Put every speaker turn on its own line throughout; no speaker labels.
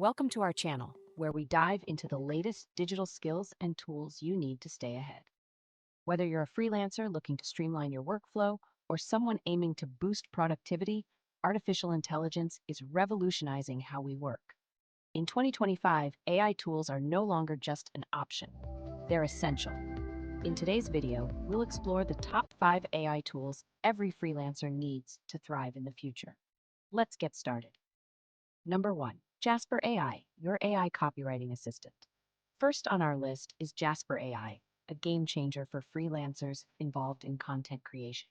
Welcome to our channel, where we dive into the latest digital skills and tools you need to stay ahead. Whether you're a freelancer looking to streamline your workflow or someone aiming to boost productivity, artificial intelligence is revolutionizing how we work. In 2025, AI tools are no longer just an option. They're essential. In today's video, we'll explore the top 5 AI tools every freelancer needs to thrive in the future. Let's get started. Number 1. Jasper AI, your AI copywriting assistant. First on our list is Jasper AI, a game changer for freelancers involved in content creation.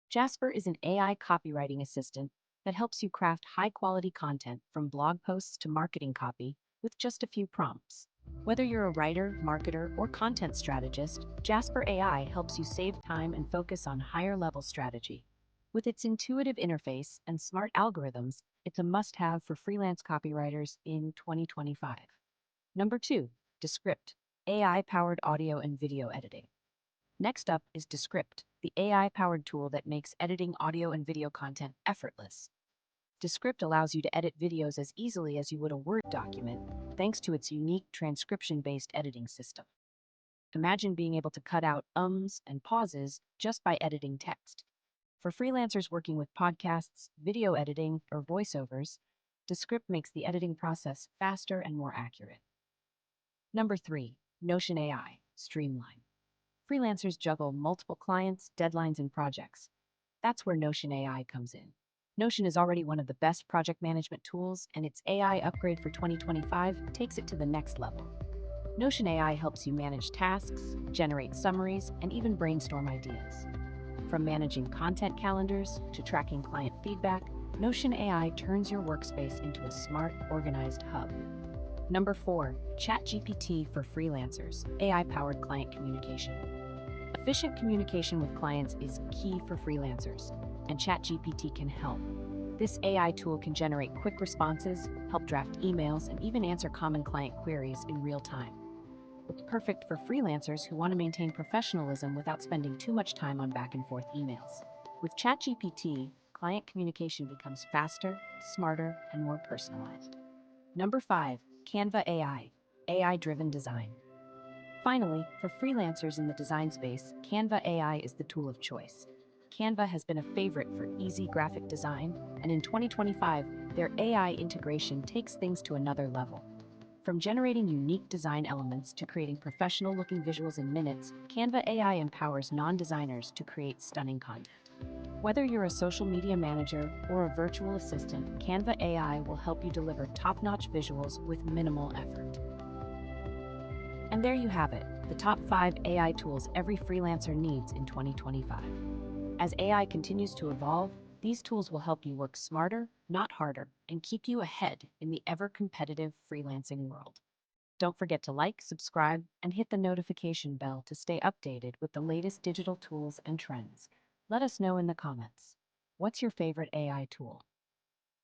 Jasper is an AI copywriting assistant that helps you craft high-quality content from blog posts to marketing copy with just a few prompts. Whether you're a writer, marketer, or content strategist, Jasper AI helps you save time and focus on higher-level strategy. With its intuitive interface and smart algorithms, it's a must-have for freelance copywriters in 2025. Number 2, Descript, AI-powered audio and video editing. Next up is Descript, the AI-powered tool that makes editing audio and video content effortless. Descript allows you to edit videos as easily as you would a Word document, thanks to its unique transcription-based editing system. Imagine being able to cut out ums and pauses just by editing text. For freelancers working with podcasts, video editing, or voiceovers, Descript makes the editing process faster and more accurate. Number 3, Notion AI, Streamline. Freelancers juggle multiple clients, deadlines, and projects. That's where Notion AI comes in. Notion is already one of the best project management tools, and its AI upgrade for 2025 takes it to the next level. Notion AI helps you manage tasks, generate summaries, and even brainstorm ideas. From managing content calendars to tracking client feedback, Notion AI turns your workspace into a smart, organized hub. Number 4, ChatGPT for freelancers, AI-powered client communication. Efficient communication with clients is key for freelancers, and ChatGPT can help. This AI tool can generate quick responses, help draft emails, and even answer common client queries in real time. It's perfect for freelancers who want to maintain professionalism without spending too much time on back-and-forth emails. With ChatGPT, client communication becomes faster, smarter, and more personalized. Number 5, Canva AI, AI-driven design. Finally, for freelancers in the design space, Canva AI is the tool of choice. Canva has been a favorite for easy graphic design, and in 2025, their AI integration takes things to another level. From generating unique design elements to creating professional-looking visuals in minutes, Canva AI empowers non-designers to create stunning content. Whether you're a social media manager or a virtual assistant, Canva AI will help you deliver top-notch visuals with minimal effort. And there you have it, the top 5 AI tools every freelancer needs in 2025. As AI continues to evolve, these tools will help you work smarter, not harder, and keep you ahead in the ever-competitive freelancing world. Don't forget to like, subscribe, and hit the notification bell to stay updated with the latest digital tools and trends. Let us know in the comments. What's your favorite AI tool?